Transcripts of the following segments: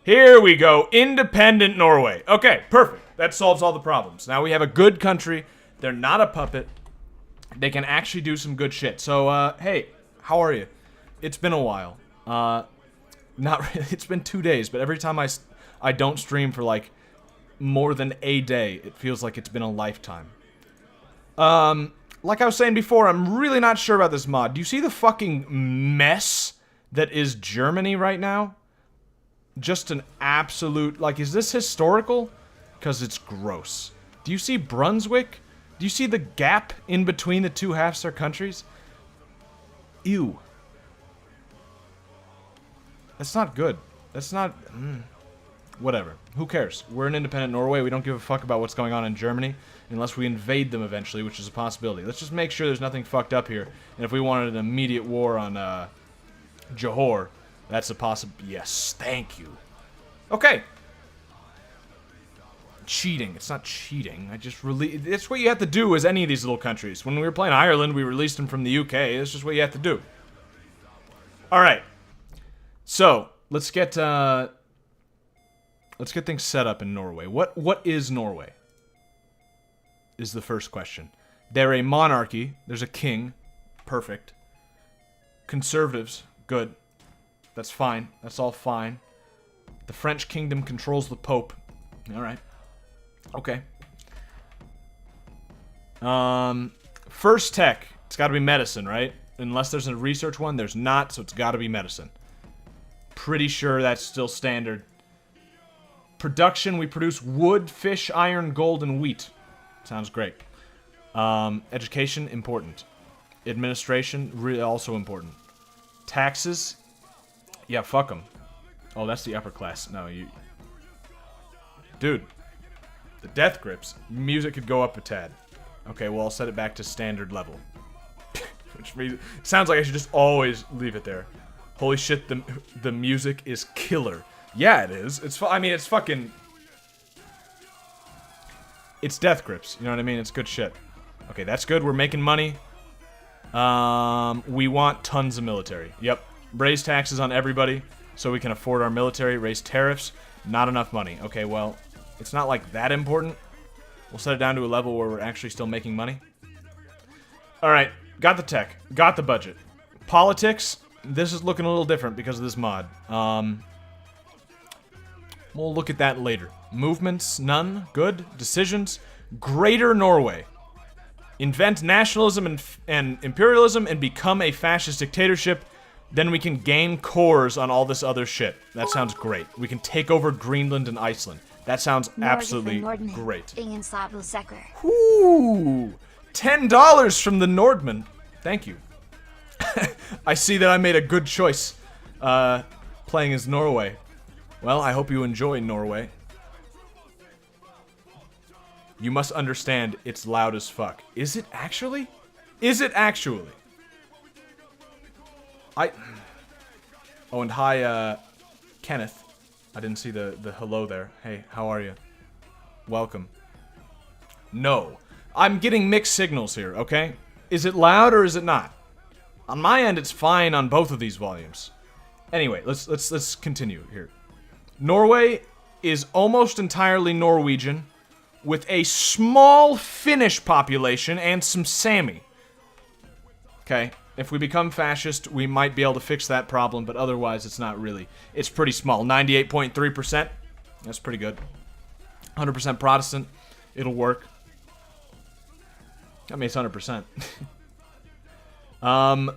Here we go. Independent Norway. Okay, perfect. That solves all the problems. Now we have a good country. They're not a puppet. They can actually do some good shit. So, hey, how are you? It's been a while. Not really. It's been 2 days, but every time I don't stream for, like, more than a day, it feels like it's been a lifetime. Like I was saying before, I'm really not sure about this mod. Do you see the fucking mess that is Germany right now? Just an absolute... Like, is this historical? Because it's gross. Do you see Brunswick? Do you see the gap in between the two halves of their countries? Ew. That's not good. That's not... Whatever. Who cares? We're an independent Norway. We don't give a fuck about what's going on in Germany. Unless we invade them eventually, which is a possibility. Let's just make sure there's nothing fucked up here. And if we wanted an immediate war on, Johor, that's a possibility. Yes, thank you. Okay. Cheating. It's not cheating. I just it's what you have to do as any of these little countries. When we were playing Ireland, we released them from the UK. It's just what you have to do. Alright. So, let's get things set up in Norway. What is Norway? Is the first question. They're a monarchy. There's a king. Perfect. Conservatives. Good. That's fine. That's all fine. The French kingdom controls the Pope. Alright. Okay. First tech. It's gotta be medicine, right? Unless there's a research one, there's not, so it's gotta be medicine. Pretty sure that's still standard. Production, we produce wood, fish, iron, gold, and wheat. Sounds great. Education, important. Administration, also important. Taxes, yeah, fuck them. Oh, that's the upper class. No, you... Dude. The death grips. Music could go up a tad. Okay, well, I'll set it back to standard level. Which means... Sounds like I should just always leave it there. Holy shit, the music is killer. Yeah, it is. I mean, it's fucking... It's death grips, you know what I mean? It's good shit. Okay, that's good. We're making money. We want tons of military. Yep. Raise taxes on everybody so we can afford our military. Raise tariffs. Not enough money. Okay, well, it's not like that important. We'll set it down to a level where we're actually still making money. Alright, got the tech. Got the budget. Politics. This is looking a little different because of this mod. We'll look at that later. Movements, none. Good. Decisions. Greater Norway. Invent nationalism and imperialism and become a fascist dictatorship. Then we can gain cores on all this other shit. That sounds great. We can take over Greenland and Iceland. That sounds absolutely great. Ooh! $10 from the Nordman. Thank you. I see that I made a good choice playing as Norway. Well, I hope you enjoy Norway. You must understand it's loud as fuck. Is it actually? Is it actually? Oh, and hi, Kenneth. I didn't see the hello there. Hey, how are you? Welcome. No. I'm getting mixed signals here, okay? Is it loud or is it not? On my end, it's fine on both of these volumes. Anyway, let's continue here. Norway is almost entirely Norwegian, with a small Finnish population and some Sami. Okay, if we become fascist, we might be able to fix that problem, but otherwise it's not really. It's pretty small. 98.3%. That's pretty good. 100% Protestant. It'll work. I mean, it's 100%.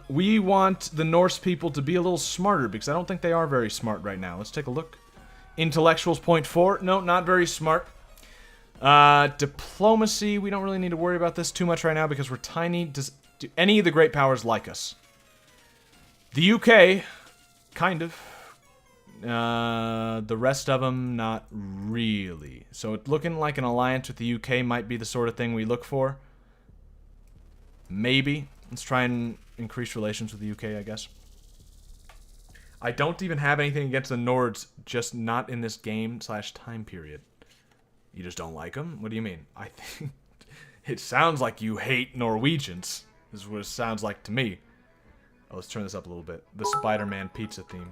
We want the Norse people to be a little smarter, because I don't think they are very smart right now. Let's take a look. Intellectuals, 0.4. No, not very smart. Diplomacy, we don't really need to worry about this too much right now because we're tiny. Do any of the great powers like us? The UK, kind of. The rest of them, not really. So it's looking like an alliance with the UK might be the sort of thing we look for. Maybe. Let's try and increase relations with the UK, I guess. I don't even have anything against the Nords, just not in this game / time period. You just don't like them? What do you mean? I think it sounds like you hate Norwegians. This is what it sounds like to me. Oh, let's turn this up a little bit. The Spider-Man pizza theme.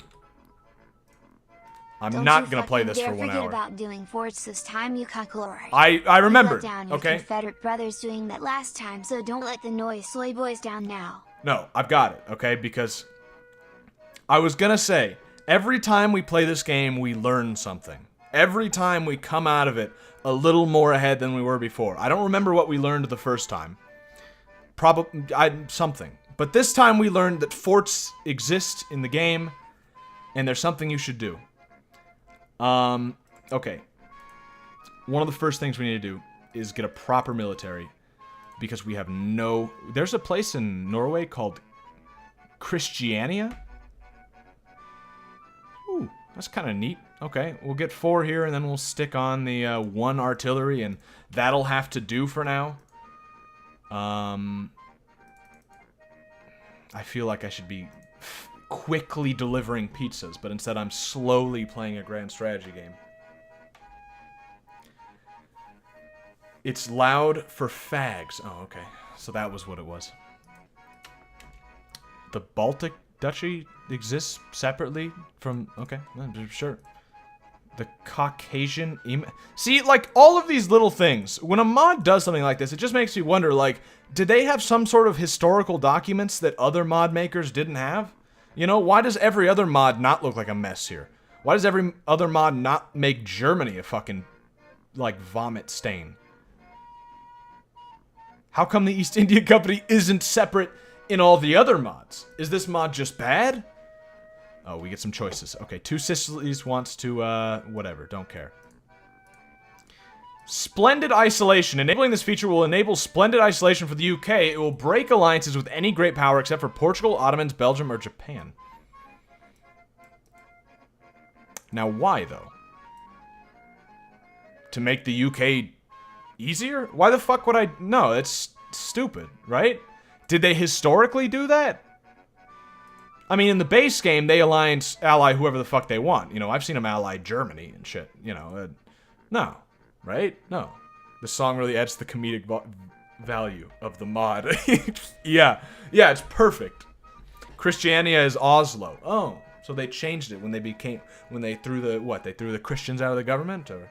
I'm not gonna play this for 1 hour. About doing forts this time, you cuckolord. I remembered. Down your okay. Confederate brothers doing that last time, so don't let the noise soy boys down now. No, I've got it. Okay, because I was gonna say every time we play this game, we learn something. Every time we come out of it a little more ahead than we were before. I don't remember what we learned the first time. Probably something. But this time we learned that forts exist in the game, and there's something you should do. Okay. One of the first things we need to do is get a proper military, because we have no... There's a place in Norway called Christiania? Ooh, that's kind of neat. Okay, we'll get 4 here, and then we'll stick on the 1 artillery, and that'll have to do for now. I feel like I should be quickly delivering pizzas, but instead I'm slowly playing a grand strategy game. It's loud for fags. Oh, okay. So that was what it was. The Baltic Duchy exists separately from... Okay, sure. The Caucasian... See, like, all of these little things. When a mod does something like this, it just makes me wonder, like, did they have some sort of historical documents that other mod makers didn't have? You know, why does every other mod not look like a mess here? Why does every other mod not make Germany a fucking, like, vomit stain? How come the East India Company isn't separate in all the other mods? Is this mod just bad? Oh, we get some choices. Okay, Two Sicilies wants to, whatever, don't care. Splendid Isolation. Enabling this feature will enable Splendid Isolation for the UK. It will break alliances with any great power except for Portugal, Ottomans, Belgium, or Japan. Now, why, though? To make the UK easier? Why the fuck would I... No, it's stupid, right? Did they historically do that? I mean, in the base game, they ally whoever the fuck they want. You know, I've seen them ally Germany and shit. You know, no. Right? No. The song really adds to the comedic value of the mod. Yeah, it's perfect. Christiania is Oslo. Oh, so they changed it when they threw the Christians out of the government, or?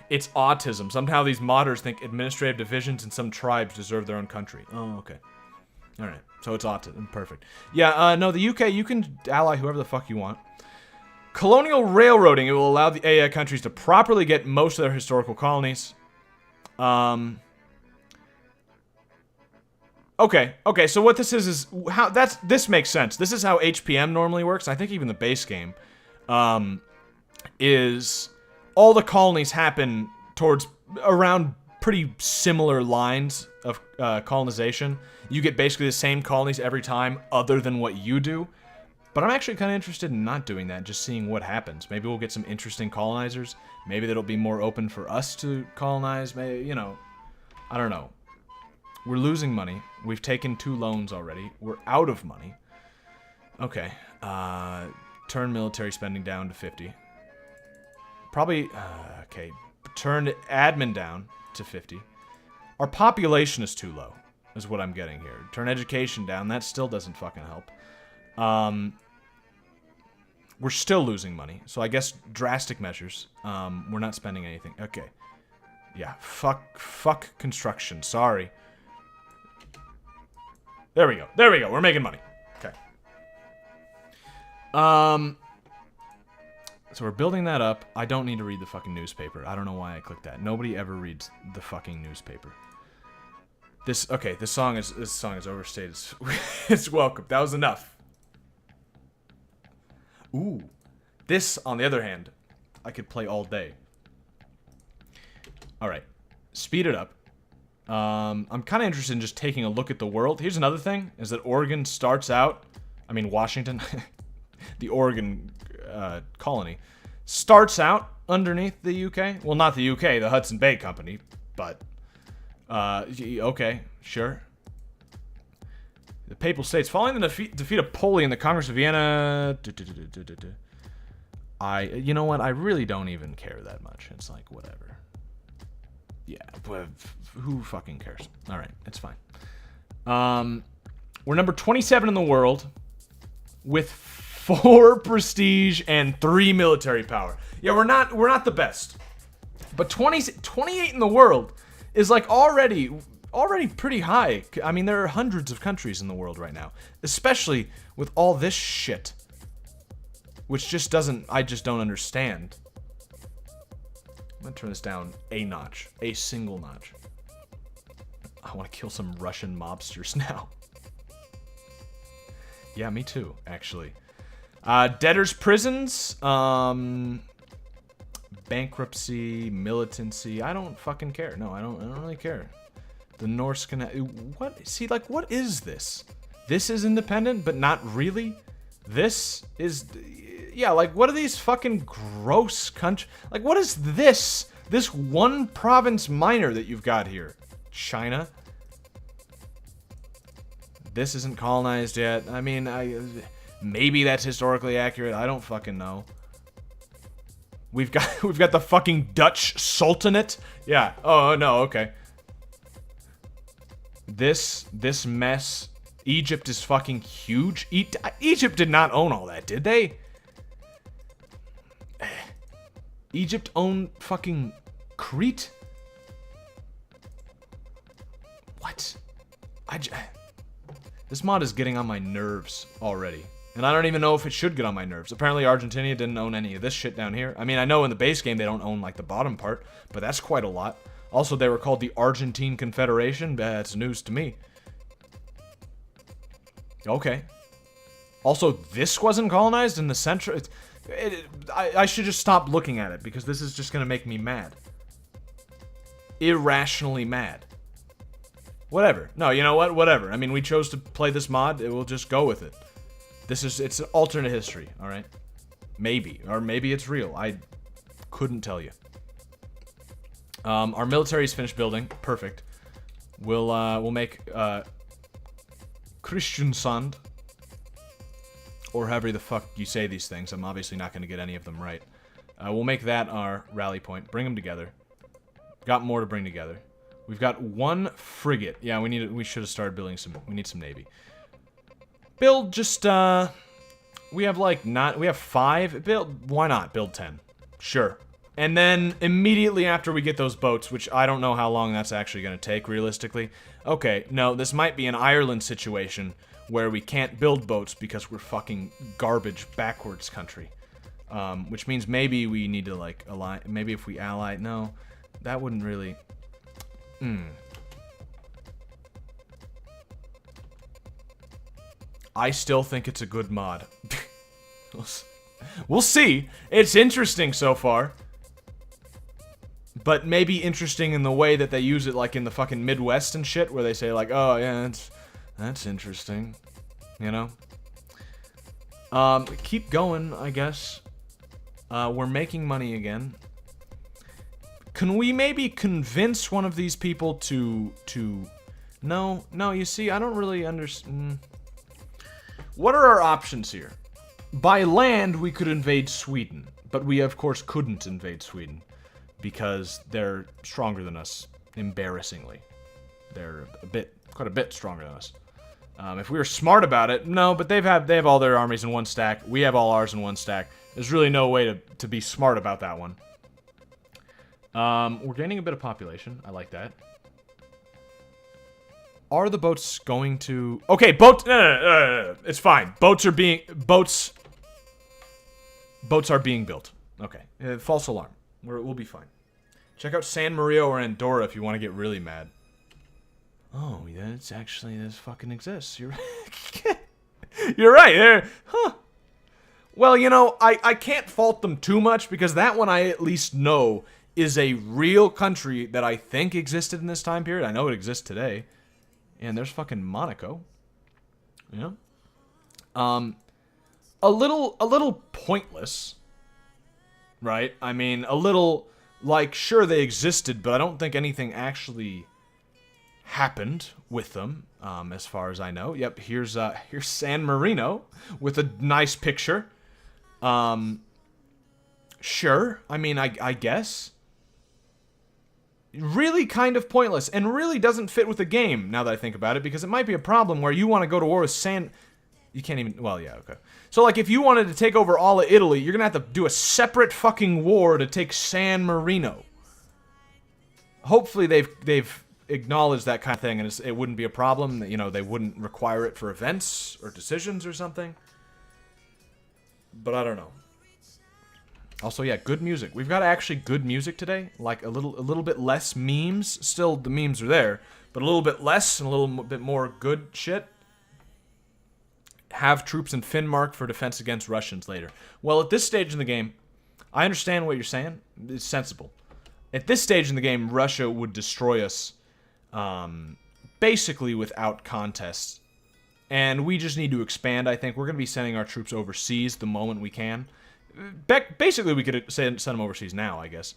It's autism. Somehow these modders think administrative divisions in some tribes deserve their own country. Oh, okay. All right. So it's autism. Perfect. Yeah, no, the UK, you can ally whoever the fuck you want. Colonial railroading. It will allow the AI countries to properly get most of their historical colonies. Okay, so what this is how this makes sense. This is how HPM normally works. I think even the base game is all the colonies happen around pretty similar lines of colonization. You get basically the same colonies every time, other than what you do. But I'm actually kind of interested in not doing that, just seeing what happens. Maybe we'll get some interesting colonizers. Maybe that'll be more open for us to colonize. Maybe, you know, I don't know. We're losing money. We've taken 2 loans already. We're out of money. Okay. Turn military spending down to 50. Probably, okay. Turn admin down to 50. Our population is too low, is what I'm getting here. Turn education down. That still doesn't fucking help. We're still losing money, so I guess drastic measures. We're not spending anything. Okay. Yeah, fuck construction. Sorry. There we go. We're making money. Okay. So we're building that up. I don't need to read the fucking newspaper. I don't know why I clicked that. Nobody ever reads the fucking newspaper. This song is overstated. It's welcome. That was enough. Ooh. This, on the other hand, I could play all day. Alright. Speed it up. I'm kind of interested in just taking a look at the world. Here's another thing, is that Oregon starts out... I mean, Washington. The Oregon colony. Starts out underneath the UK. Well, not the UK, the Hudson Bay Company. But, okay, sure. The Papal States. Following the defeat of Poli in the Congress of Vienna... You know what? I really don't even care that much. It's like, whatever. Yeah, but who fucking cares? Alright, it's fine. We're number 27 in the world with 4 prestige and 3 military power. Yeah, we're not the best. But 28 in the world is like already pretty high. I mean, there are hundreds of countries in the world right now, especially with all this shit, which just I just don't understand. I'm gonna turn this down a notch, a single notch. I want to kill some Russian mobsters now. Yeah, me too, actually. Debtors' prisons, bankruptcy, militancy. I don't fucking care. No, I don't really care. The Norse can. What? See, like, what is this? This is independent, but not really. This is. Yeah, like, what are these fucking gross countries? Like, what is this? This one province minor that you've got here. China. This isn't colonized yet. I mean, maybe that's historically accurate. I don't fucking know. We've got the fucking Dutch Sultanate. Yeah. Oh no. Okay. This mess. Egypt is fucking huge. Egypt did not own all that, did they? Egypt owned fucking Crete? What? This mod is getting on my nerves already. And I don't even know if it should get on my nerves. Apparently Argentina didn't own any of this shit down here. I mean, I know in the base game they don't own, like, the bottom part, but that's quite a lot. Also, they were called the Argentine Confederation. That's news to me. Okay. Also, this wasn't colonized in the central... I should just stop looking at it, because this is just gonna make me mad. Irrationally mad. Whatever. No, you know what? Whatever. I mean, we chose to play this mod. We'll just go with it. It's an alternate history, alright? Maybe. Or maybe it's real. I couldn't tell you. Our military's finished building. Perfect. We'll make, Kristiansand. Or however the fuck you say these things. I'm obviously not going to get any of them right. We'll make that our rally point. Bring them together. Got more to bring together. We've got 1 frigate. Yeah, we should have started building we need some navy. Build just, we have like we have 5. Why not build 10? Sure. And then immediately after we get those boats, which I don't know how long that's actually going to take realistically. Okay, no, this might be an Ireland situation where we can't build boats because we're fucking garbage backwards country. Which means maybe we need to like ally, maybe if we ally, no, that wouldn't really, I still think it's a good mod. We'll see. It's interesting so far. But maybe interesting in the way that they use it, like in the fucking Midwest and shit, where they say like, oh yeah, that's interesting. You know? Keep going, I guess. We're making money again. Can we maybe convince one of these people to... No, you see, I don't really understand... What are our options here? By land, we could invade Sweden, but we, of course, couldn't invade Sweden because they're stronger than us, embarrassingly. They're quite a bit stronger than us. If we were smart about it, no, but they have all their armies in 1 stack. We have all ours in 1 stack. There's really no way to be smart about that one. We're gaining a bit of population. I like that. Are the boats going to... Okay, boats... No. It's fine. Boats are being built. Okay. False alarm. We'll be fine. Check out San Marino or Andorra if you want to get really mad. Oh, yeah, it's actually... This fucking exists. You're right. You're right. Huh. Well, you know, I can't fault them too much because that one I at least know is a real country that I think existed in this time period. I know it exists today. And there's fucking Monaco. You know? A little pointless. Right? I mean, a little, like, sure they existed, but I don't think anything actually happened with them, as far as I know. Yep, here's San Marino with a nice picture. Sure. I mean, I guess. Really kind of pointless, and really doesn't fit with the game, now that I think about it, because it might be a problem where you want to go to war with You can't even... Well, yeah, okay. So, like, if you wanted to take over all of Italy, you're gonna have to do a separate fucking war to take San Marino. Hopefully they've acknowledged that kind of thing, and it wouldn't be a problem. You know, they wouldn't require it for events or decisions or something. But I don't know. Also, yeah, good music. We've got actually good music today. Like, a little bit less memes. Still, the memes are there. But a little bit less and a little bit more good shit. Have troops in Finnmark for defense against Russians later. Well, at this stage in the game, I understand what you're saying. It's sensible. At this stage in the game, Russia would destroy us basically without contest. And we just need to expand, I think. We're going to be sending our troops overseas the moment we can. Basically, we could send them overseas now, I guess.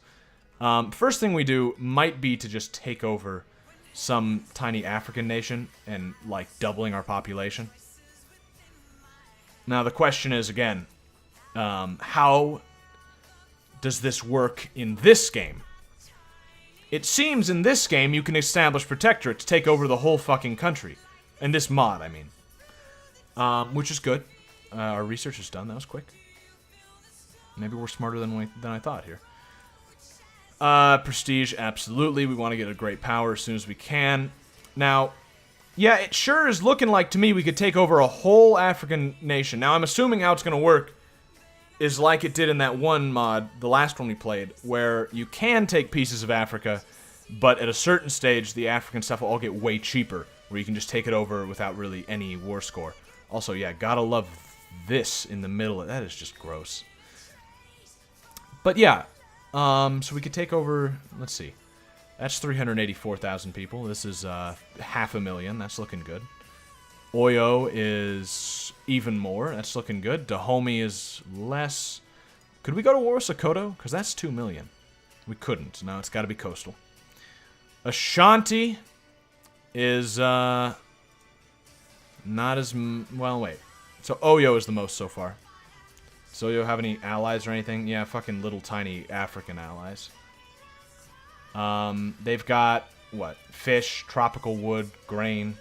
First thing we do might be to just take over some tiny African nation and, like, doubling our population. Now, the question is, again, how does this work in this game? It seems in this game you can establish protectorate to take over the whole fucking country. In this mod, I mean. Which is good. Our research is done. That was quick. Maybe we're smarter than I thought here. Prestige, absolutely. We want to get a great power as soon as we can. Now, yeah, it sure is looking like to me we could take over a whole African nation. Now, I'm assuming how it's going to work is like it did in that one mod, the last one we played, where you can take pieces of Africa, but at a certain stage, the African stuff will all get way cheaper, where you can just take it over without really any war score. Also, yeah, gotta love this in the middle. That is just gross. But yeah, so we could take over, let's see. That's 384,000 people. This is 500,000. That's looking good. Oyo is even more. That's looking good. Dahomey is less. Could we go to war with Sokoto? Because that's 2 million. We couldn't. No, it's got to be coastal. Ashanti is not as... Well, wait. So Oyo is the most so far. Does Oyo have any allies or anything? Yeah, fucking little tiny African allies. They've got, what? Fish, tropical wood, grain,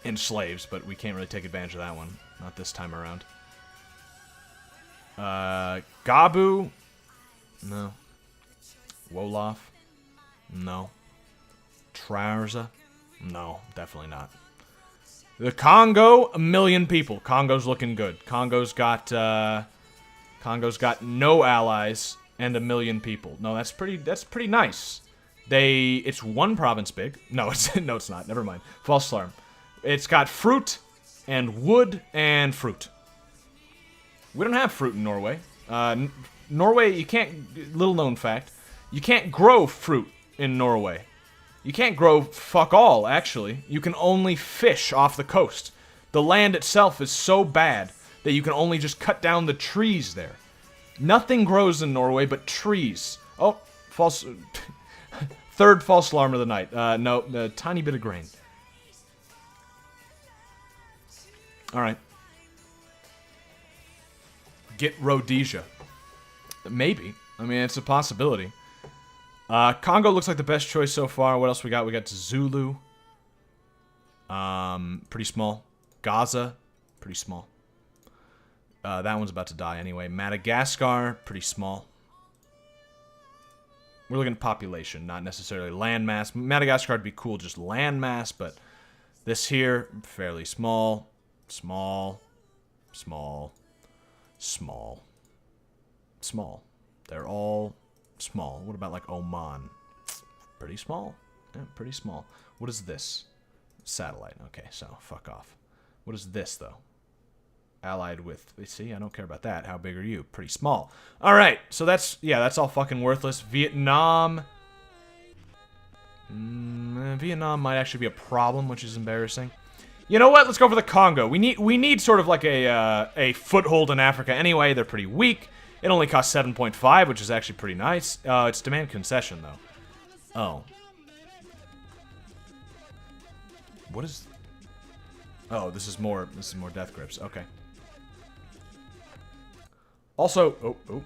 and slaves, but we can't really take advantage of that one. Not this time around. Gabu? No. Wolof? No. Trarza? No, definitely not. The Congo, 1 million people. Congo's looking good. Congo's got no allies and 1 million people. No, that's pretty nice. It's one province big. No, it's not. Never mind. False alarm. It's got fruit and wood and fruit. We don't have fruit in Norway. Norway, you can't, little known fact, you can't grow fruit in Norway. You can't grow fuck all, actually. You can only fish off the coast. The land itself is so bad that you can only just cut down the trees there. Nothing grows in Norway but trees. Oh, false. Third false alarm of the night. No, a tiny bit of grain. Alright. Get Rhodesia. Maybe. I mean, it's a possibility. Congo looks like the best choice so far. What else we got? We got Zulu. Pretty small. Gaza. Pretty small. That one's about to die anyway. Madagascar. Pretty small. We're looking at population, not necessarily landmass. Madagascar would be cool, just landmass, but this here, fairly small. Small. Small. Small. Small. They're all small. What about, like, Oman? Pretty small. Yeah, pretty small. What is this? Satellite. Okay, so, fuck off. What is this, though? Allied with... See, I don't care about that. How big are you? Pretty small. Alright, so that's... Yeah, that's all fucking worthless. Vietnam... Vietnam might actually be a problem, which is embarrassing. You know what? Let's go for the Congo. We need sort of like a foothold in Africa anyway. They're pretty weak. It only costs 7.5, which is actually pretty nice. It's demand concession, though. Oh. What is... Oh, this is more death grips. Okay. Also... Oh.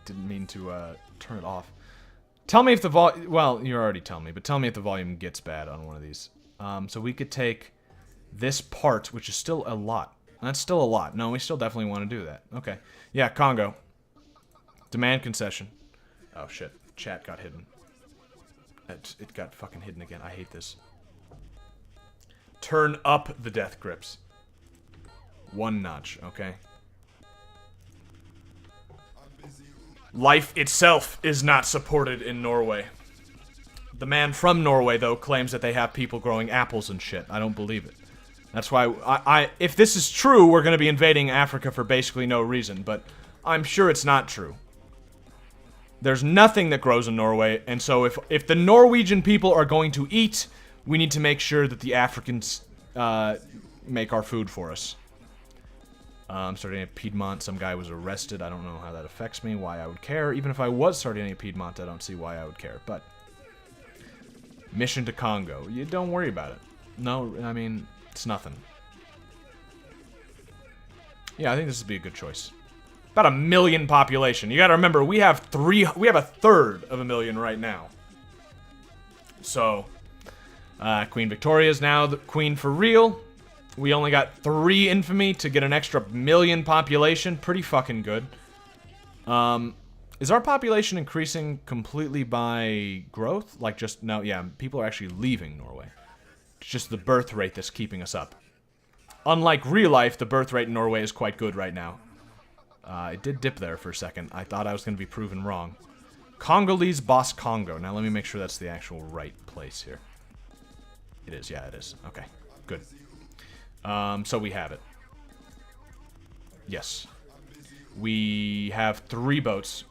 Didn't mean to turn it off. Tell me if the volume... Well, you're already telling me, but tell me if the volume gets bad on one of these. So we could take this part, which is still a lot. That's still a lot. No, we still definitely want to do that. Okay. Yeah, Congo. Demand concession. Oh, shit. Chat got hidden. It got fucking hidden again. I hate this. Turn up the death grips. 1 notch, okay? Life itself is not supported in Norway. The man from Norway, though, claims that they have people growing apples and shit. I don't believe it. That's why if this is true, we're going to be invading Africa for basically no reason, but I'm sure it's not true. There's nothing that grows in Norway, and so if the Norwegian people are going to eat, we need to make sure that the Africans make our food for us. Starting at Piedmont, some guy was arrested. I don't know how that affects me, why I would care. Even if I was starting at Piedmont, I don't see why I would care, but... Mission to Congo. You don't worry about it. No, I mean, it's nothing. Yeah, I think this would be a good choice. About 1 million population. You gotta remember, we have a third of 1 million right now. So, Queen Victoria is now the queen for real. We only got 3 infamy to get an extra 1 million population. Pretty fucking good. Is our population increasing completely by growth? Like just, no, yeah, people are actually leaving Norway. It's just the birth rate that's keeping us up. Unlike real life, the birth rate in Norway is quite good right now. It did dip there for a second. I thought I was going to be proven wrong. Congolese Boss Congo. Now let me make sure that's the actual right place here. It is, yeah, it is. Okay, good. So we have it. Yes. We have 3 boats.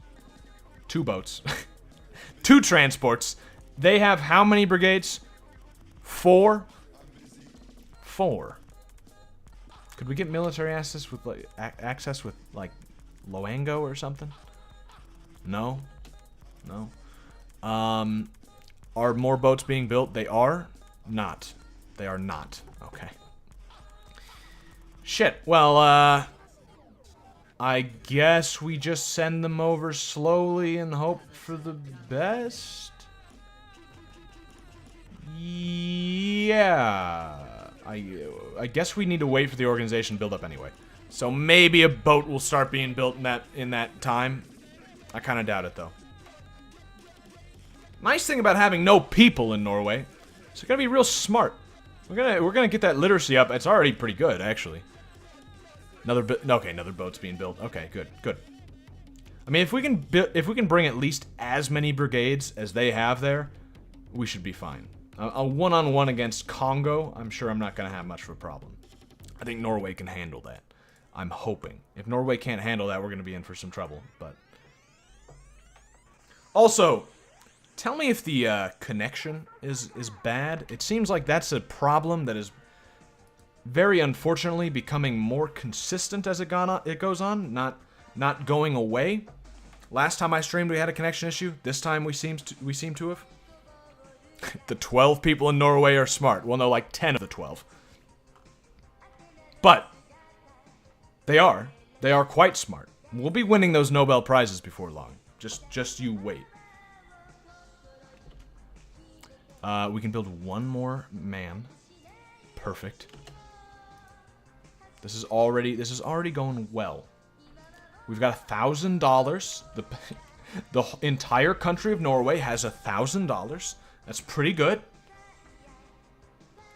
2 boats. 2 transports. They have how many brigades? 4? 4. Could we get military access with like Loango or something? No. No. Are more boats being built? They are not. They are not. Okay. Shit. Well, I guess we just send them over slowly and hope for the best? Yeah. I guess we need to wait for the organization to build up anyway. So maybe a boat will start being built in that time. I kind of doubt it, though. Nice thing about having no people in Norway, it's gonna be real smart. We're gonna get that literacy up. It's already pretty good, actually. Another boat's being built. Okay, good, good. I mean, if we can bring at least as many brigades as they have there, we should be fine. A one-on-one against Congo, I'm sure I'm not gonna have much of a problem. I think Norway can handle that. I'm hoping. If Norway can't handle that, we're gonna be in for some trouble. But also, tell me if the connection is bad. It seems like that's a problem that is very unfortunately becoming more consistent as it goes on, not going away. Last time I streamed, we had a connection issue. This time we seem to have. The 12 people in Norway are smart. Well, no, like 10 of the 12. But they are quite smart. We'll be winning those Nobel Prizes before long. Just you wait. We can build 1 more man. Perfect. This is already going well. We've got $1,000. The entire country of Norway has $1,000. That's pretty good.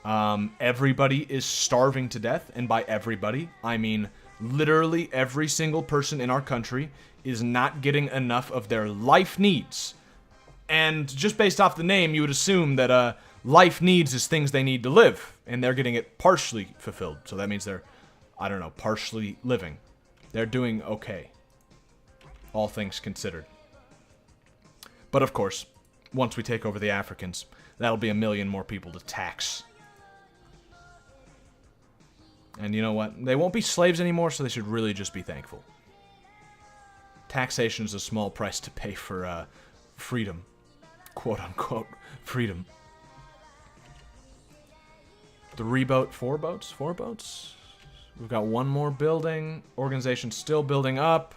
Everybody is starving to death, and by everybody, I mean literally every single person in our country is not getting enough of their life needs. And just based off the name, you would assume that life needs is things they need to live, and they're getting it partially fulfilled. So that means they're, I don't know, partially living. They're doing okay, all things considered. But of course, once we take over the Africans, that'll be 1 million more people to tax. And you know what? They won't be slaves anymore, so they should really just be thankful. Taxation is a small price to pay for freedom. Quote-unquote freedom. 3 boat, 4 boats? 4 boats? We've got 1 more building. Organization still building up.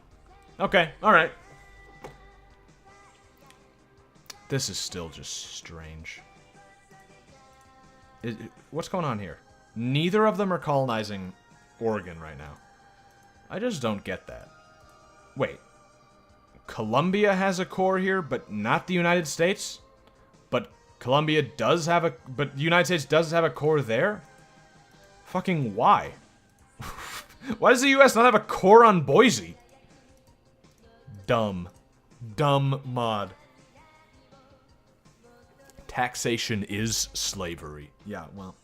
Okay, alright. This is still just strange. What's going on here? Neither of them are colonizing Oregon right now. I just don't get that. Wait. Colombia has a core here, but not the United States? But Colombia does have a... But the United States does have a core there? Fucking why? Why does the US not have a core on Boise? Dumb. Dumb mod. Taxation is slavery. Yeah, well.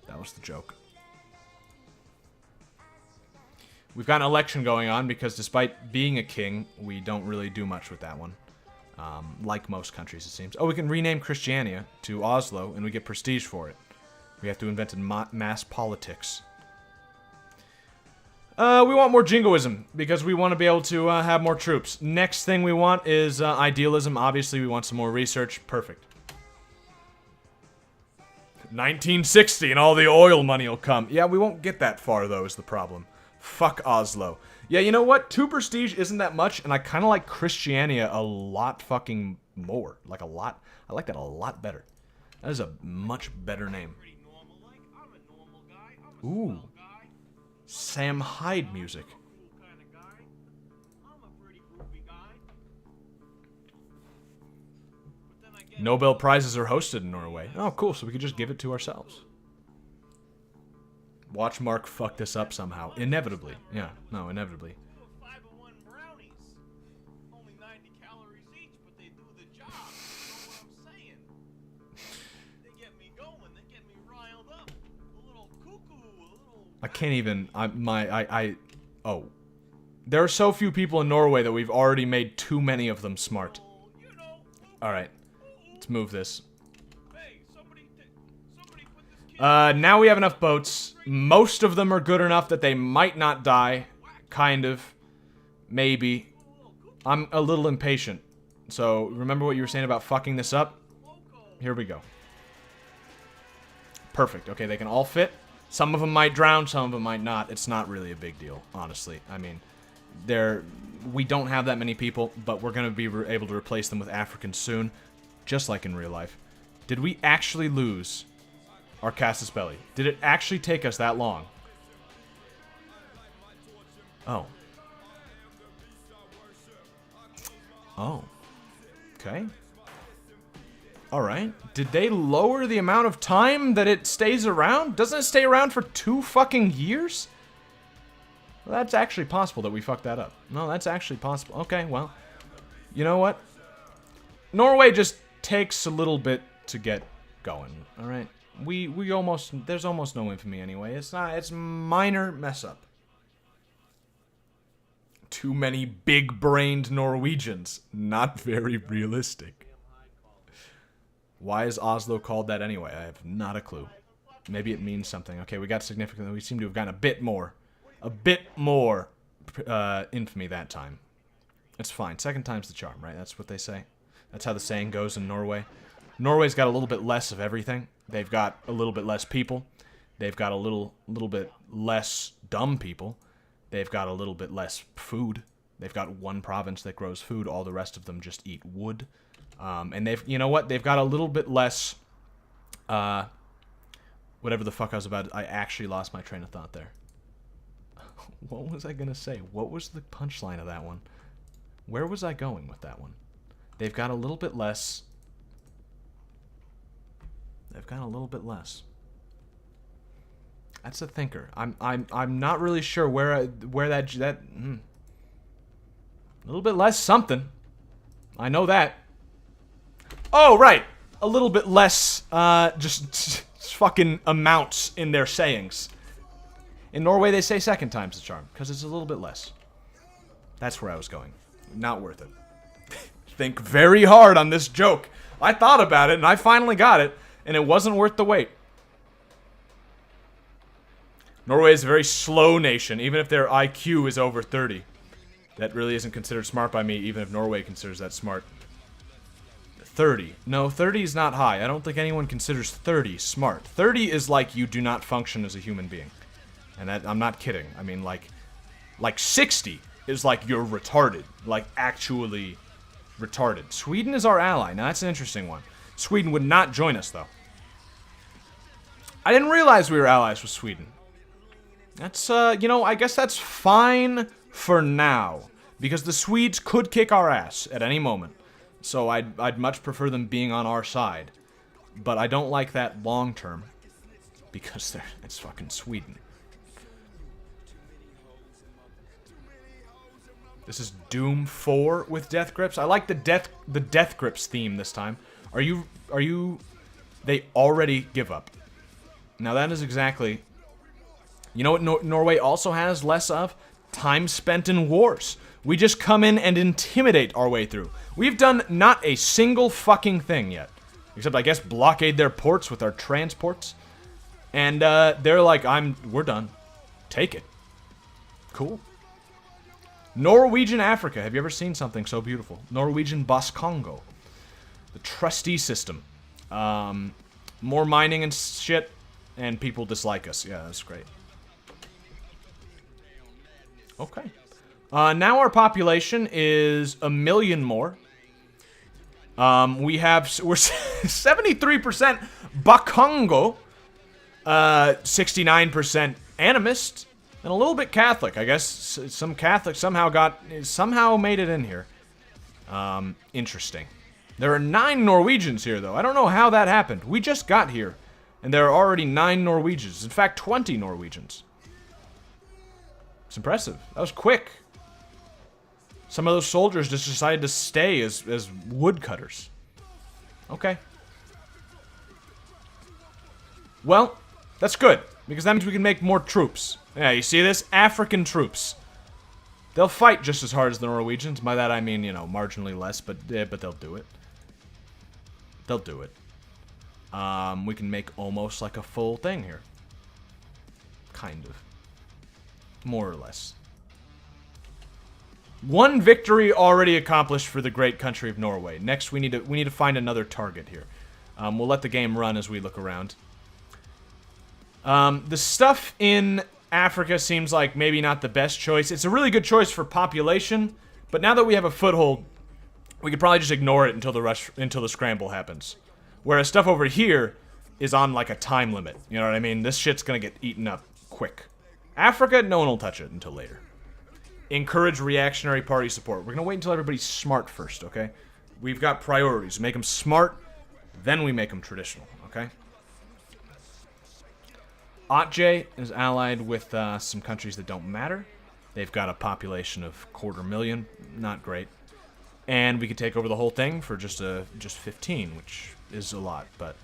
That was the joke. We've got an election going on because despite being a king, we don't really do much with that one. Like most countries, it seems. Oh, we can rename Christiania to Oslo, and we get prestige for it. We have to invent mass politics. We want more jingoism, because we want to be able to have more troops. Next thing we want is idealism. Obviously, we want some more research. Perfect. 1960 and all the oil money will come. Yeah, we won't get that far, though, is the problem. Fuck Oslo. Yeah, you know what? 2 prestige isn't that much, and I kind of like Christiania a lot fucking more. Like, a lot. I like that a lot better. That is a much better name. Ooh. Sam Hyde music. Nobel Prizes are hosted in Norway. Oh, cool, so we could just give it to ourselves. Watch Mark fuck this up somehow. Inevitably. Yeah, no, inevitably. I can't even, oh. There are so few people in Norway that we've already made too many of them smart. Alright. Let's move this. Now we have enough boats. Most of them are good enough that they might not die. Kind of. Maybe. I'm a little impatient. So, remember what you were saying about fucking this up? Here we go. Perfect. Okay, they can all fit. Some of them might drown, some of them might not. It's not really a big deal, honestly. I mean, we don't have that many people, but we're going to be able to replace them with Africans soon, just like in real life. Did we actually lose our Casus Belli? Did it actually take us that long? Oh. Oh. Okay. Alright. Did they lower the amount of time that it stays around? Doesn't it stay around for 2 fucking years? Well, that's actually possible that we fucked that up. No, that's actually possible. Okay, well. You know what? Norway just takes a little bit to get going. Alright? We almost... There's almost no infamy anyway. It's not... It's minor mess up. Too many big-brained Norwegians. Not very realistic. Why is Oslo called that anyway? I have not a clue. Maybe it means something. Okay, we got significantly. We seem to have gotten a bit more infamy that time. It's fine. Second time's the charm, right? That's what they say. That's how the saying goes in Norway. Norway's got a little bit less of everything. They've got a little bit less people. They've got a little bit less dumb people. They've got a little bit less food. They've got one province that grows food. All the rest of them just eat wood. And they've, you know what? They've got a little bit less, whatever the fuck I was about. I actually lost my train of thought there. What was I gonna say? What was the punchline of that one? Where was I going with that one? They've got a little bit less. They've got a little bit less. That's a thinker. I'm not really sure where that a little bit less something. I know that. Oh, right. A little bit less, just fucking amounts in their sayings. In Norway, they say second time's the charm, because it's a little bit less. That's where I was going. Not worth it. Think very hard on this joke. I thought about it, and I finally got it, and it wasn't worth the wait. Norway is a very slow nation, even if their IQ is over 30. That really isn't considered smart by me, even if Norway considers that smart. 30. No, 30 is not high. I don't think anyone considers 30 smart. 30 is like you do not function as a human being. And that, I'm not kidding. I mean, like 60 is like you're retarded. Like, actually retarded. Sweden is our ally. Now, that's an interesting one. Sweden would not join us, though. I didn't realize we were allies with Sweden. That's, you know, I guess that's fine for now. Because the Swedes could kick our ass at any moment. So I'd much prefer them being on our side. But I don't like that long term. Because it's fucking Sweden. This is Doom 4 with death grips. I like the death grips theme this time. Are you... They already give up. Now that is exactly... You know what Norway also has less of? Time spent in wars. We just come in and intimidate our way through. We've done not a single fucking thing yet. Except, I guess, blockade their ports with our transports. And, they're like, we're done. Take it. Cool. Norwegian Africa. Have you ever seen something so beautiful? Norwegian Bas-Congo. The trustee system. More mining and shit, and people dislike us. Yeah, that's great. Okay. Now our population is 1 million more. We're 73% Bakongo, 69% animist, and a little bit Catholic. I guess some Catholics somehow made it in here. Interesting. There are 9 Norwegians here, though. I don't know how that happened. We just got here, and there are already 9 Norwegians. In fact, 20 Norwegians. It's impressive. That was quick. Some of those soldiers just decided to stay as woodcutters. Okay. Well, that's good, because that means we can make more troops. Yeah, you see this? African troops. They'll fight just as hard as the Norwegians. By that I mean, you know, marginally less, but they'll do it. They'll do it. We can make almost like a full thing here. Kind of. More or less. One victory already accomplished for the great country of Norway. Next, we need to find another target here. We'll let the game run as we look around. The stuff in Africa seems like maybe not the best choice. It's a really good choice for population, but now that we have a foothold, we could probably just ignore it until the scramble happens. Whereas stuff over here is on like a time limit. You know what I mean? This shit's gonna get eaten up quick. Africa, no one will touch it until later. Encourage reactionary party support. We're gonna wait until everybody's smart first, okay? We've got priorities. Make them smart, then we make them traditional, okay? Otj is allied with some countries that don't matter. They've got a population of 250,000, not great. And we could take over the whole thing for just 15, which is a lot, but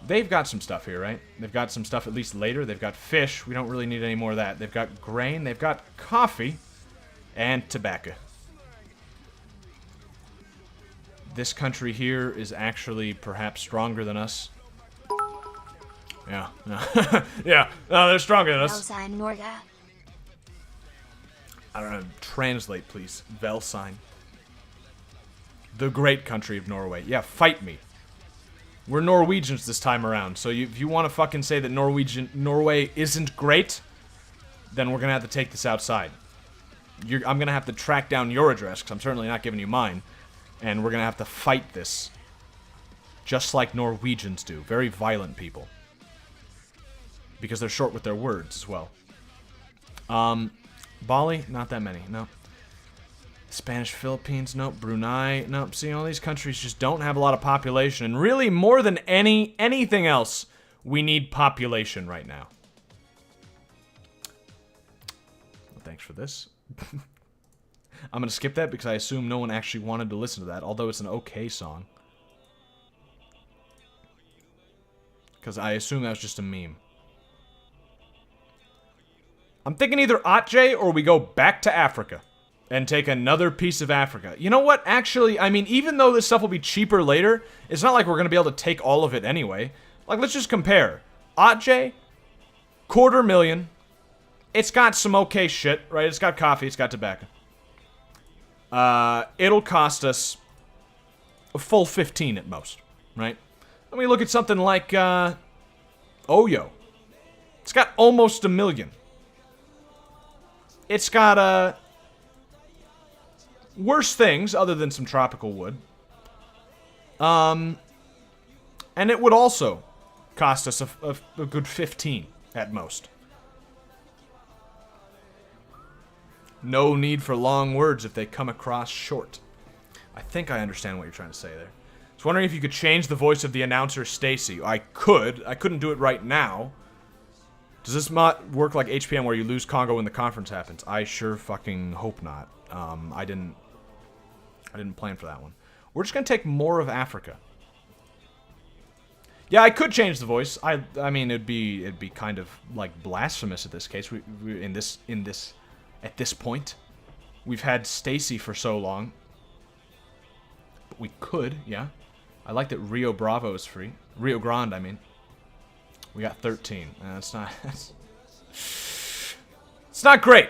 they've got some stuff here, right? They've got some stuff at least later. They've got fish. We don't really need any more of that. They've got grain. They've got coffee and tobacco. This country here is actually perhaps stronger than us. Yeah. Yeah. No, they're stronger than us. I don't know. Translate, please. Velsign. The great country of Norway. Yeah, fight me. We're Norwegians this time around, so if you want to fucking say that Norway isn't great, then we're gonna have to take this outside. I'm gonna have to track down your address, because I'm certainly not giving you mine, and we're gonna have to fight this. Just like Norwegians do. Very violent people. Because they're short with their words as well. Bali? Not that many, no. Spanish Philippines, nope. Brunei, nope. See, all these countries just don't have a lot of population. And really, more than anything else, we need population right now. Well, thanks for this. I'm going to skip that because I assume no one actually wanted to listen to that, although it's an okay song. Because I assume that was just a meme. I'm thinking either Atje or we go back to Africa. And take another piece of Africa. You know what? Actually, I mean, even though this stuff will be cheaper later, it's not like we're going to be able to take all of it anyway. Like, let's just compare. Atje, 250,000. It's got some okay shit, right? It's got coffee, it's got tobacco. It'll cost us a full 15 at most, right? Let me look at something like, Oyo. It's got almost 1 million. It's got, worse things, other than some tropical wood. And it would also Cost us a good 15 at most. No need for long words if they come across short. I think I understand what you're trying to say there. I was wondering if you could change the voice of the announcer, Stacy. I could. I couldn't do it right now. Does this mod work like HPM where you lose Congo when the conference happens? I sure fucking hope not. I didn't plan for that one. We're just gonna take more of Africa. Yeah, I could change the voice. I mean, it'd be kind of like blasphemous at this case. At this point, we've had Stacy for so long. But we could, yeah. I like that Rio Bravo is free. Rio Grande, I mean. We got 13. That's not. It's not great.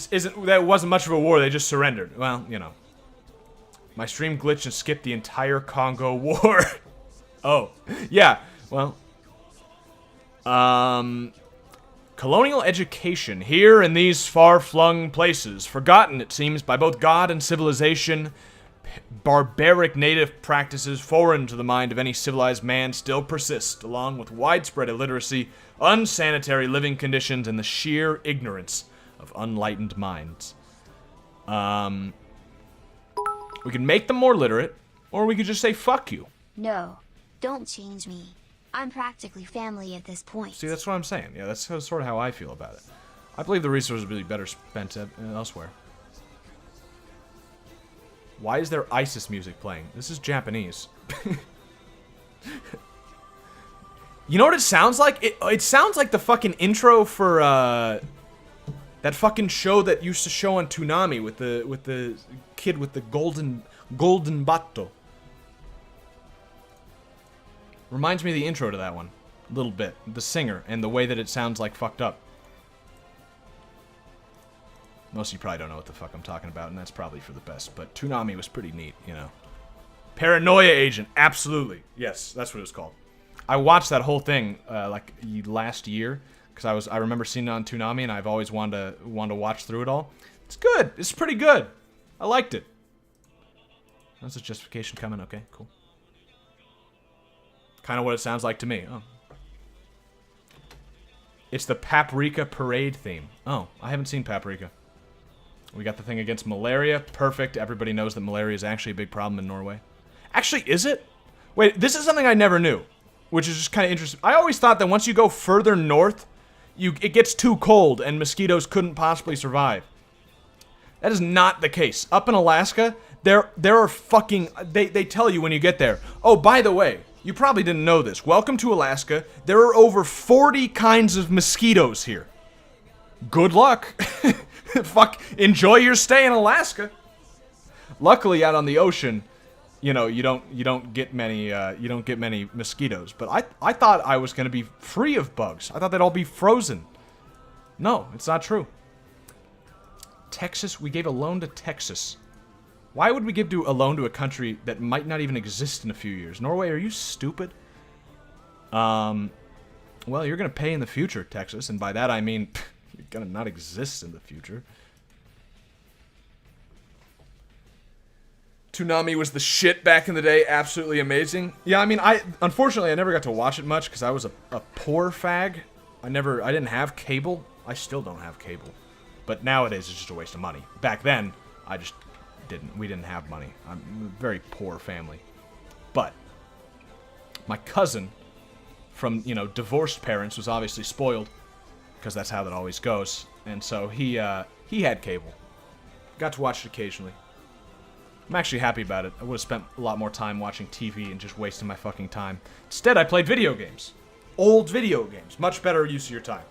That wasn't much of a war. They just surrendered. Well, you know. My stream glitched and skipped the entire Congo war. Oh, yeah. Well. Colonial education, here in these far-flung places, forgotten, it seems, by both God and civilization, barbaric native practices foreign to the mind of any civilized man still persist, along with widespread illiteracy, unsanitary living conditions, and the sheer ignorance of unenlightened minds. We can make them more literate, or we could just say, fuck you. No, don't change me. I'm practically family at this point. See, that's what I'm saying. Yeah, that's sort of how I feel about it. I believe the resources would be better spent elsewhere. Why is there ISIS music playing? This is Japanese. You know what it sounds like? It sounds like the fucking intro for that fucking show that used to show on Toonami with the kid with the golden bato. Reminds me of the intro to that one. A little bit. The singer and the way that it sounds like fucked up. Most of you probably don't know what the fuck I'm talking about, and that's probably for the best. But Toonami was pretty neat, you know. Paranoia Agent. Absolutely. Yes, that's what it was called. I watched that whole thing like last year because I remember seeing it on Toonami, and I've always wanted to watch through it all. It's good. It's pretty good. I liked it. That's a justification coming. Okay, cool. Kind of what it sounds like to me. Oh. It's the Paprika Parade theme. Oh, I haven't seen Paprika. We got the thing against malaria. Perfect. Everybody knows that malaria is actually a big problem in Norway. Actually, is it? Wait, this is something I never knew, which is just kind of interesting. I always thought that once you go further north, it gets too cold and mosquitoes couldn't possibly survive. That is not the case. Up in Alaska, there are fucking... They tell you when you get there, oh, by the way, you probably didn't know this. Welcome to Alaska. There are over 40 kinds of mosquitoes here. Good luck. Fuck, enjoy your stay in Alaska. Luckily, out on the ocean, you know, you don't get many mosquitoes. But I thought I was gonna be free of bugs. I thought they'd all be frozen. No, it's not true. Texas, we gave a loan to Texas. Why would we give a loan to a country that might not even exist in a few years? Norway, are you stupid? Well, you're gonna pay in the future, Texas, and by that I mean you're gonna not exist in the future. Toonami was the shit back in the day, absolutely amazing. Yeah, I mean, unfortunately I never got to watch it much because I was a poor fag. I didn't have cable. I still don't have cable. But nowadays it's just a waste of money. Back then, we didn't have money. I'm a very poor family. But my cousin from, divorced parents was obviously spoiled because that's how that always goes. And so he had cable. Got to watch it occasionally. I'm actually happy about it. I would have spent a lot more time watching TV and just wasting my fucking time. Instead, I played video games. Old video games. Much better use of your time.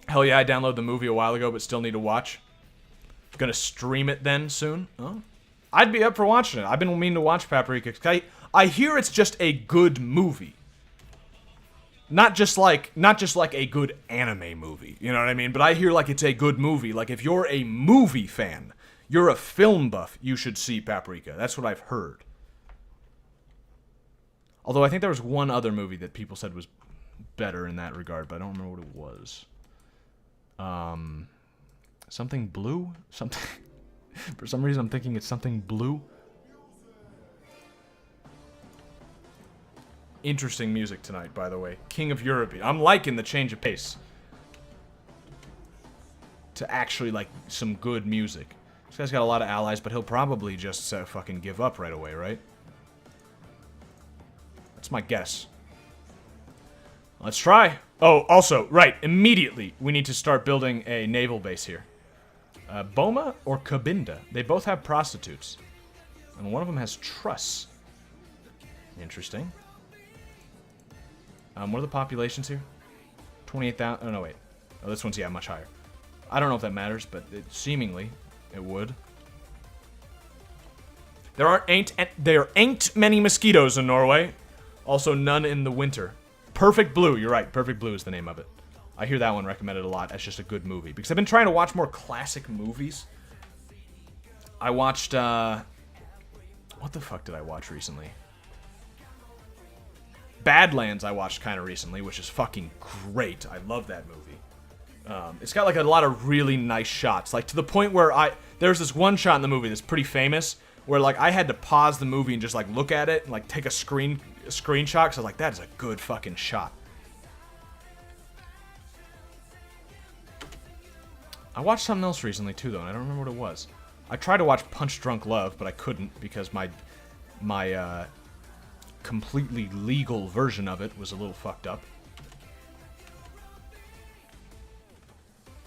Hell yeah, I downloaded the movie a while ago, but still need to watch. Gonna stream it then soon. Oh, I'd be up for watching it. I've been meaning to watch Paprika. I hear it's just a good movie. Not just like a good anime movie. You know what I mean? But I hear like it's a good movie. Like if you're a movie fan, you're a film buff, you should see Paprika. That's what I've heard. Although I think there was one other movie that people said was better in that regard, but I don't remember what it was. Something blue? Something... For some reason, I'm thinking it's something blue. interesting music tonight, by the way. King of Europe. I'm liking the change of pace. To actually, like, some good music. This guy's got a lot of allies, but he'll probably just fucking give up right away, right? That's my guess. Let's try. Oh, also, right, immediately, we need to start building a naval base here. Boma or Cabinda? They both have prostitutes. And one of them has truss. Interesting. What are the populations here? 28,000. Oh, no, wait. Oh, this one's, yeah, much higher. I don't know if that matters, but seemingly it would. There ain't many mosquitoes in Norway. Also, none in the winter. Perfect Blue. You're right. Perfect Blue is the name of it. I hear that one recommended a lot as just a good movie. Because I've been trying to watch more classic movies. I watched, what the fuck did I watch recently? Badlands I watched kind of recently, which is fucking great. I love that movie. It's got like a lot of really nice shots. Like to the point where there's this one shot in the movie that's pretty famous where like I had to pause the movie and just like look at it and like take a screenshot because I was like, that is a good fucking shot. I watched something else recently too though, and I don't remember what it was. I tried to watch Punch Drunk Love, but I couldn't because my completely legal version of it was a little fucked up.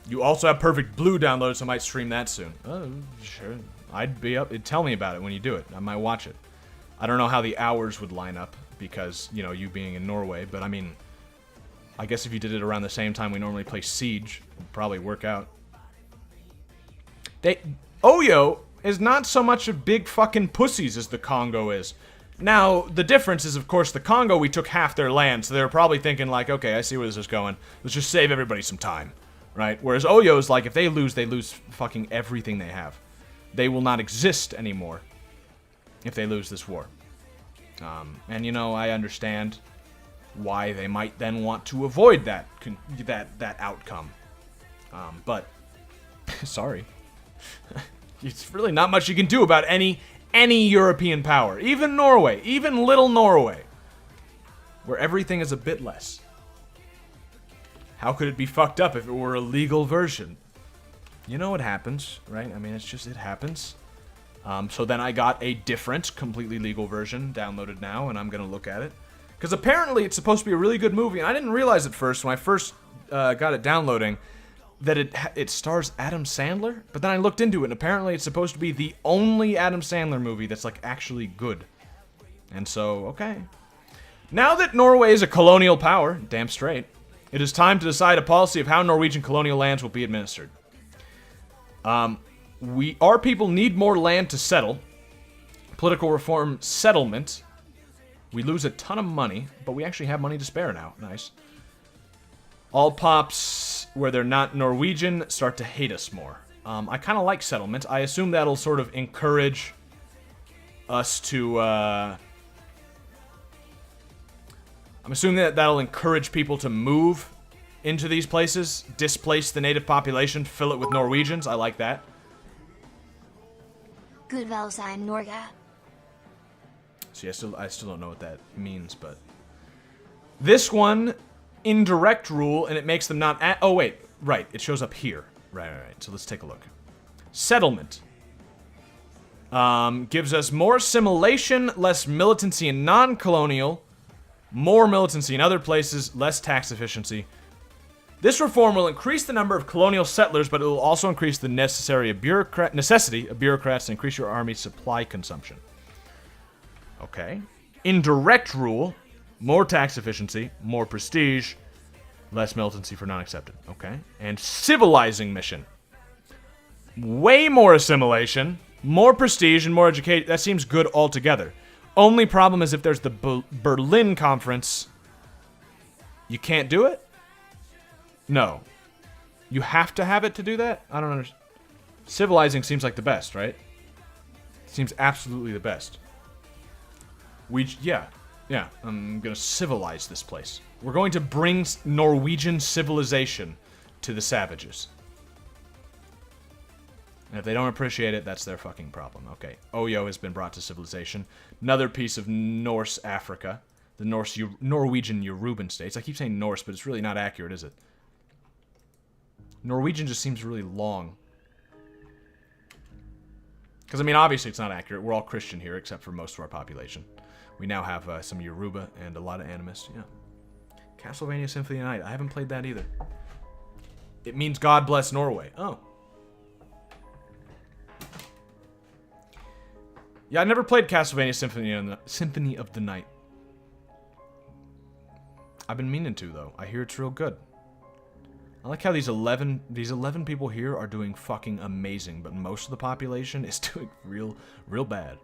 You also have Perfect Blue downloaded, so I might stream that soon. Oh, sure. I'd be up. Tell me about it when you do it. I might watch it. I don't know how the hours would line up because, you know, you being in Norway, but I mean, I guess if you did it around the same time we normally play Siege, it'd probably work out. Oyo is not so much of big fucking pussies as the Congo is. Now, the difference is, of course, the Congo, we took half their land, so they were probably thinking, like, okay, I see where this is going. Let's just save everybody some time, right? Whereas Oyo's like, if they lose fucking everything they have. They will not exist anymore if they lose this war. And, you know, I understand why they might then want to avoid that outcome. But, sorry. It's really not much you can do about any European power. Even Norway. Even little Norway. Where everything is a bit less. How could it be fucked up if it were a legal version? You know what happens, right? I mean, it happens. So then I got a different, completely legal version downloaded now, and I'm going to look at it. Because apparently it's supposed to be a really good movie, and I didn't realize at first, when I first got it downloading, that it stars Adam Sandler. But then I looked into it, and apparently it's supposed to be the only Adam Sandler movie that's, like, actually good. And so, okay. Now that Norway is a colonial power, damn straight, it is time to decide a policy of how Norwegian colonial lands will be administered. Our people need more land to settle. Political reform settlement. We lose a ton of money, but we actually have money to spare now. Nice. All pops, where they're not Norwegian, start to hate us more. I kind of like settlement. I assume that'll sort of encourage us to, I'm assuming that'll encourage people to move into these places, displace the native population, fill it with Norwegians. I like that. Good Velsign Norge. See, I still don't know what that means, but this one, indirect rule, and it makes them not. Oh wait, right. It shows up here. Right. So let's take a look. Settlement gives us more assimilation, less militancy in non-colonial, more militancy in other places, less tax efficiency. This reform will increase the number of colonial settlers, but it will also increase the necessity of bureaucrats and increase your army's supply consumption. Okay. Indirect rule, more tax efficiency, more prestige, less militancy for non-accepted. Okay. And civilizing mission. Way more assimilation, more prestige, and more education. That seems good altogether. Only problem is if there's the Berlin Conference, you can't do it? No. You have to have it to do that? I don't understand. Civilizing seems like the best, right? Seems absolutely the best. Yeah, I'm gonna civilize this place. We're going to bring Norwegian civilization to the savages. And if they don't appreciate it, that's their fucking problem. Okay, Oyo has been brought to civilization. Another piece of Norse Africa. the Norwegian Yoruban states. I keep saying Norse, but it's really not accurate, is it? Norwegian just seems really long. Because, I mean, obviously it's not accurate. We're all Christian here, except for most of our population. We now have some Yoruba and a lot of animists. Yeah. Castlevania Symphony of the Night. I haven't played that either. It means God bless Norway. Oh. Yeah, I never played Castlevania Symphony of the Night. I've been meaning to, though. I hear it's real good. I like how these 11 people here are doing fucking amazing, but most of the population is doing real bad.